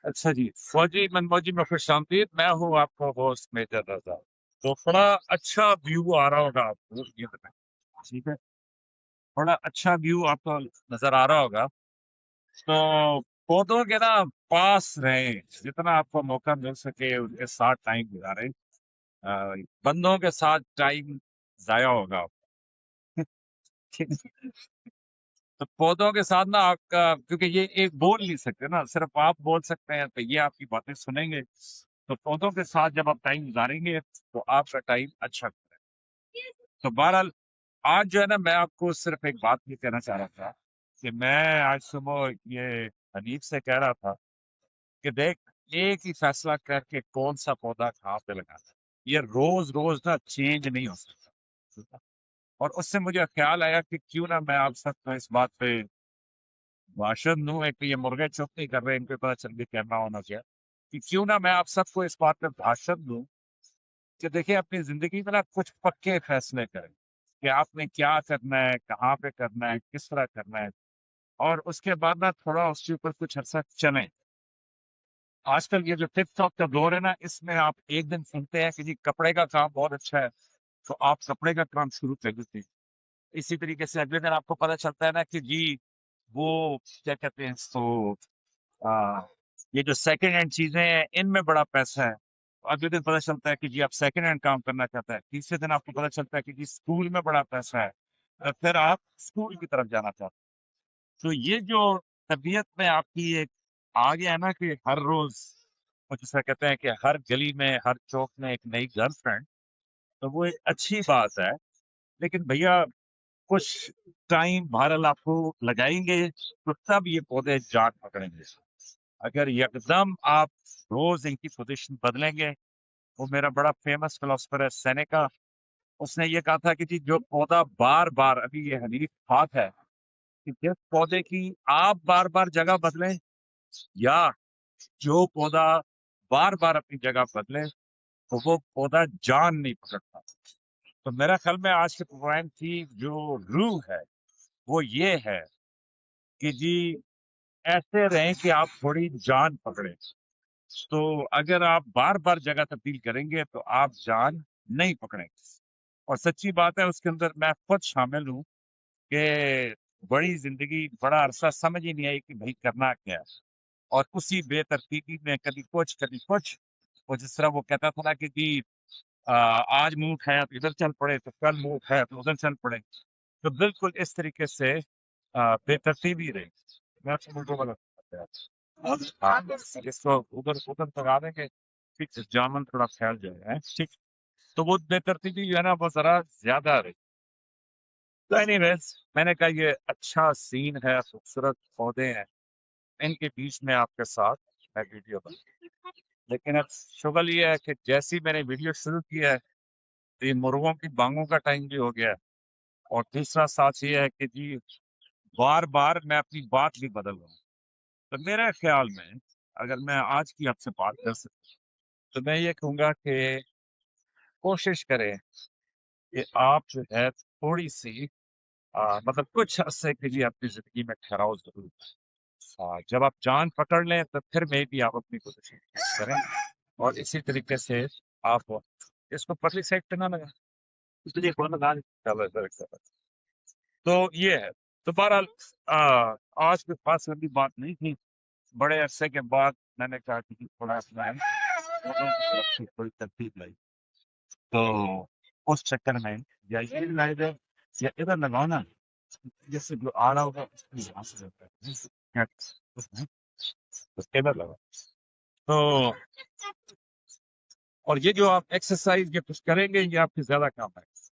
اچھا جی، فوجی منموجی میں خوش آمدید، میں ہوں آپ کا ہوسٹ میجر رضا۔ تو بڑا اچھا ویو آ رہا ہوگا آپ کو، یہ بتائیں، ٹھیک ہے؟ بڑا اچھا ویو آپ کو نظر آ رہا ہوگا۔ تو پودوں کے نا پاس رہیں، جتنا آپ کو موقع مل سکے ان کے ساتھ ٹائم گزاریں۔ بندوں کے ساتھ ٹائم ضائع ہوگا آپ کا۔ تو پودوں کے ساتھ نا آپ کا، کیونکہ یہ ایک بول نہیں سکتے نا، صرف آپ بول سکتے ہیں، تو یہ آپ کی باتیں سنیں گے۔ تو پودوں کے ساتھ جب آپ ٹائم گزاریں گے تو آپ کا ٹائم اچھا گزرے۔ تو بہرحال آج جو ہے نا، میں آپ کو صرف ایک بات یہ کہنا چاہ رہا تھا کہ میں آج صبح یہ حنیف سے کہہ رہا تھا کہ دیکھ، ایک ہی فیصلہ کر کے کون سا پودا کہاں پہ لگانا ہے، یہ روز روز نا چینج نہیں ہو سکتا۔ اور اس سے مجھے خیال آیا کہ کیوں نہ میں آپ سب کو اس بات پہ بھاشن دوں، ایک تو یہ مرغے چپ نہیں کر رہے، ان پہ پتہ چل کے کیمرہ ہونا کیا، کہ کیوں نہ میں آپ سب کو اس بات پہ بھاشن دوں کہ دیکھیں اپنی زندگی میں نا کچھ پکے فیصلے کریں کہ آپ نے کیا کرنا ہے، کہاں پہ کرنا ہے، کس طرح کرنا ہے، اور اس کے بعد نا تھوڑا اس کے اوپر کچھ عرصہ چلیں۔ آج کل یہ جو ٹک ٹاک کا دور ہے نا، اس میں آپ ایک دن سنتے ہیں کہ جی کپڑے کا کام بہت اچھا ہے، تو آپ کپڑے کا کام شروع کر دیتے ہیں۔ اسی طریقے سے اگلے دن آپ کو پتہ چلتا ہے نا کہ جی وہ کیا کہتے ہیں اس کو، آ، یہ جو سیکنڈ ہینڈ چیزیں ہیں ان میں بڑا پیسہ ہے۔ اگلے دن پتہ چلتا ہے کہ جی آپ سیکنڈ ہینڈ کام کرنا چاہتا ہے۔ تیسرے دن آپ کو پتہ چلتا ہے کہ جی اسکول میں بڑا پیسہ ہے، اور پھر آپ اسکول کی طرف جانا چاہتے ہیں۔ تو یہ جو طبیعت میں آپ کی ایک آ گیا ہے نا کہ ہر روز، وہ جیسا کہتے ہیں کہ ہر گلی میں، ہر چوک میں ایک نئی گرل فرینڈ، تو وہ ایک اچھی بات ہے۔ لیکن بھیا کچھ ٹائم بہرحال آپ کو لگائیں گے تو تب یہ پودے جان پکڑیں گے۔ اگر یکدم آپ روز ان کی پوزیشن بدلیں گے، وہ میرا بڑا فیمس فلاسفر ہے سینیکا، اس نے یہ کہا تھا کہ جی جو پودا بار بار، ابھی یہ حنیف بات ہے کہ جس پودے کی آپ بار بار جگہ بدلیں، یا جو پودا بار بار اپنی جگہ بدلے، تو وہ پودا جان نہیں پکڑتا۔ تو میرا خیال میں آج کے پروگرام کی جو روح ہے وہ یہ ہے کہ جی ایسے رہیں کہ آپ تھوڑی جان پکڑیں۔ تو اگر آپ بار بار جگہ تبدیل کریں گے تو آپ جان نہیں پکڑیں گے۔ اور سچی بات ہے، اس کے اندر میں خود شامل ہوں کہ بڑی زندگی بڑا عرصہ سمجھ ہی نہیں آئی کہ بھائی کرنا کیا ہے، اور اسی بے ترتیبی میں کبھی کچھ کبھی کچھ، وہ جس طرح وہ کہتا تھا نا کہ جی آج منہ کھایا تو ادھر چل پڑے، تو کل منہ کھایا تو ادھر چل پڑے، تو بالکل اس طریقے سے بے ترتیبی رہی۔ میں آپ سے ملکوں والا ہاں، اس کو ادھر ادھر لگا دیں گے، ٹھیک ہے، جامن تھوڑا پھیل جائے گا، ٹھیک۔ تو وہ بے ترتیبی جو ہے نا وہ ذرا زیادہ رہی۔ تو اینی ویز، میں نے کہا یہ اچھا سین ہے، خوبصورت پودے ہیں، ان کے بیچ میں آپ کے ساتھ میں ویڈیو بنا، لیکن اب شغل یہ ہے کہ جیسی میں نے ویڈیو شروع کی ہے تو یہ مرغوں کی بانگوں کا ٹائم بھی ہو گیا ہے، اور تیسرا ساتھ یہ ہے کہ جی بار بار میں اپنی بات بھی بدل رہا ہوں۔ تو میرے خیال میں اگر میں آج کی آپ سے بات کر سکتا تو میں یہ کہوں گا کہ کوشش کریں کہ آپ جو ہے تھوڑی سی مطلب کچھ عرصے کے لیے اپنی زندگی میں ٹھہراؤ ضرور جب آپ جان پکڑ لیں تو پھر میں بھی آپ اپنی پوزیشن کریں، اور اسی طریقے سے آپ اس کو پتلی سائڈ پہ نہ لگا، اس لیے کون لگا تو یہ ہے۔ تو بہرحال آج کوئی خاص لمبی بات نہیں تھی، بڑے عرصے کے بعد میں نے کہا کہ تھوڑا اپنا تھوڑی ترتیب لائی، تو اس چکر میں یا یہ لائی جائے یا ادھر لگاؤ نا، جس سے جو آ رہا ہوگا اس کو یہاں سے جاتا ہے، تو ادھر لگا۔ تو اور یہ جو آپ ایکسرسائز یہ کچھ کریں گے یہ آپ کی زیادہ کام ہے۔